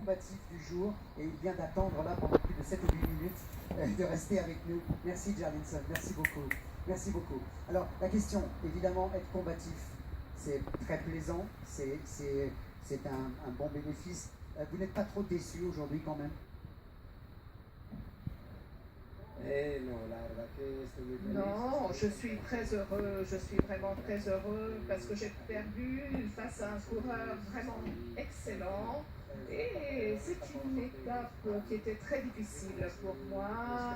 combatif du jour et il vient d'attendre là pendant plus de 7 ou 8 minutes de rester avec nous. Merci Jarlinson, merci beaucoup. Merci beaucoup. Alors la question, évidemment, être combatif, c'est très plaisant, c'est un bon bénéfice. Vous n'êtes pas trop déçu aujourd'hui quand même? Non, je suis très heureux, je suis vraiment très heureux parce que j'ai perdu face à un coureur vraiment excellent et c'est une étape qui était très difficile pour moi.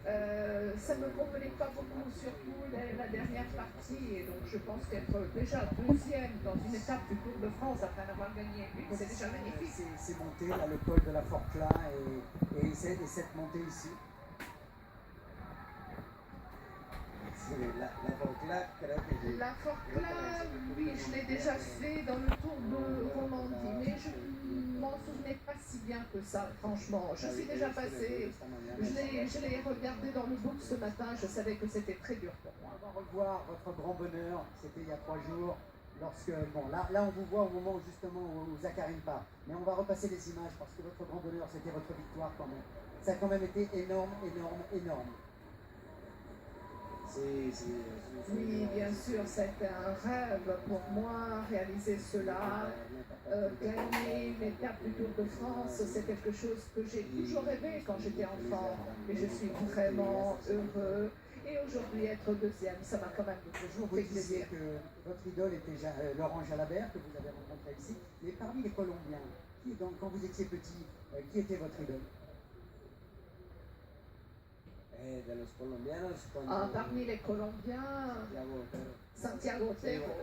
Ça ne me convenait pas beaucoup, surtout la dernière partie, et donc je pense qu'être déjà deuxième dans une étape du Tour de France après en avoir gagné une, c'est déjà magnifique. C'est monté là, le col de la Forclaz et cette montée ici. La Forclaz, oui, je l'ai déjà fait dans le Tour de Romandie, mais je ne m'en souvenais pas si bien que ça, franchement. Je suis déjà passée, je l'ai regardé dans le book ce matin, je savais que c'était très dur pour moi. On va revoir votre grand bonheur, c'était il y a 3 jours, lorsque, bon, là on vous voit au moment justement où Zacharine part, mais on va repasser les images parce que votre grand bonheur, c'était votre victoire quand même. Ça a quand même été énorme, énorme, énorme. Oui, bien sûr, c'était un rêve pour moi, réaliser cela. Gagner une étape du Tour de France, c'est quelque chose que j'ai toujours rêvé quand j'étais enfant. Et je suis vraiment heureux. Et aujourd'hui, être deuxième, ça m'a quand même toujours fait plaisir. Que votre idole était Laurent Jalabert, que vous avez rencontré ici. Mais parmi les Colombiens, quand vous étiez petit, qui était votre idole? Parmi les Colombiens, Santiago Botero,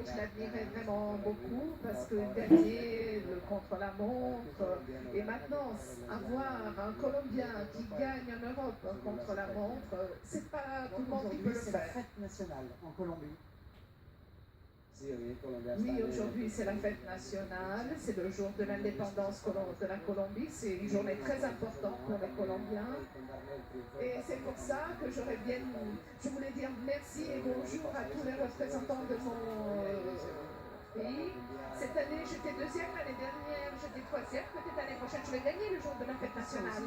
je l'admirais vraiment beaucoup parce que gagner le contre-la-montre et maintenant avoir un Colombien qui gagne en Europe contre-la-montre, c'est pas tout le monde qui peut le C'est la faire. fête nationale en Colombie. Oui, aujourd'hui c'est la fête nationale, c'est le jour de l'indépendance de la Colombie, c'est une journée très importante pour les Colombiens. Et c'est pour ça que je voulais dire merci et bonjour à tous les représentants de mon pays. Cette année j'étais deuxième, l'année dernière j'étais troisième, peut-être l'année prochaine je vais gagner le jour de la fête nationale.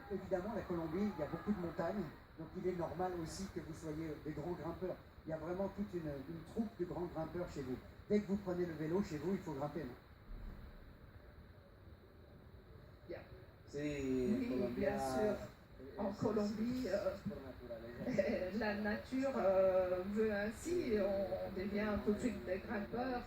Évidemment, la Colombie, il y a beaucoup de montagnes, donc il est normal aussi que vous soyez des grands grimpeurs. Il y a vraiment toute une troupe de grands grimpeurs chez vous. Dès que vous prenez le vélo chez vous, il faut grimper, non? Oui, bien sûr. En Colombie, la nature veut ainsi, on devient tout de suite des grimpeurs.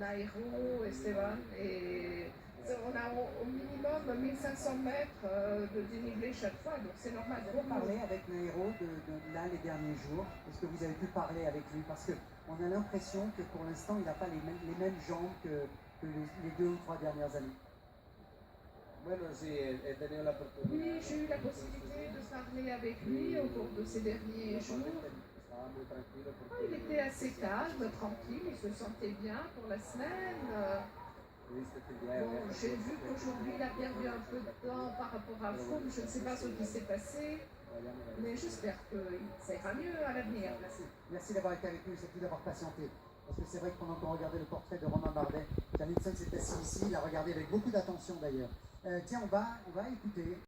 Nairo, Esteban, et on a au minimum 1500 mètres de dénivelé chaque fois, donc c'est normal. Vous avez parlé avec Nairo de là les derniers jours? Est-ce que vous avez pu parler avec lui? Parce qu'on a l'impression que pour l'instant, il n'a pas les mêmes jambes que les 2 ou 3 dernières années. Oui, j'ai eu la possibilité de parler avec lui au cours de ces derniers jours. Il était assez calme, tranquille, il se sentait bien pour la semaine. Bon, j'ai vu qu'aujourd'hui il a perdu un peu de temps par rapport à Froome, je ne sais pas ce qui s'est passé, mais j'espère que ça ira mieux à l'avenir. Merci d'avoir été avec nous, surtout d'avoir patienté. Parce que c'est vrai que pendant qu'on regardait le portrait de Romain Bardet, Jarlinson s'est assis ici, il a regardé avec beaucoup d'attention d'ailleurs. Tiens, on va écouter.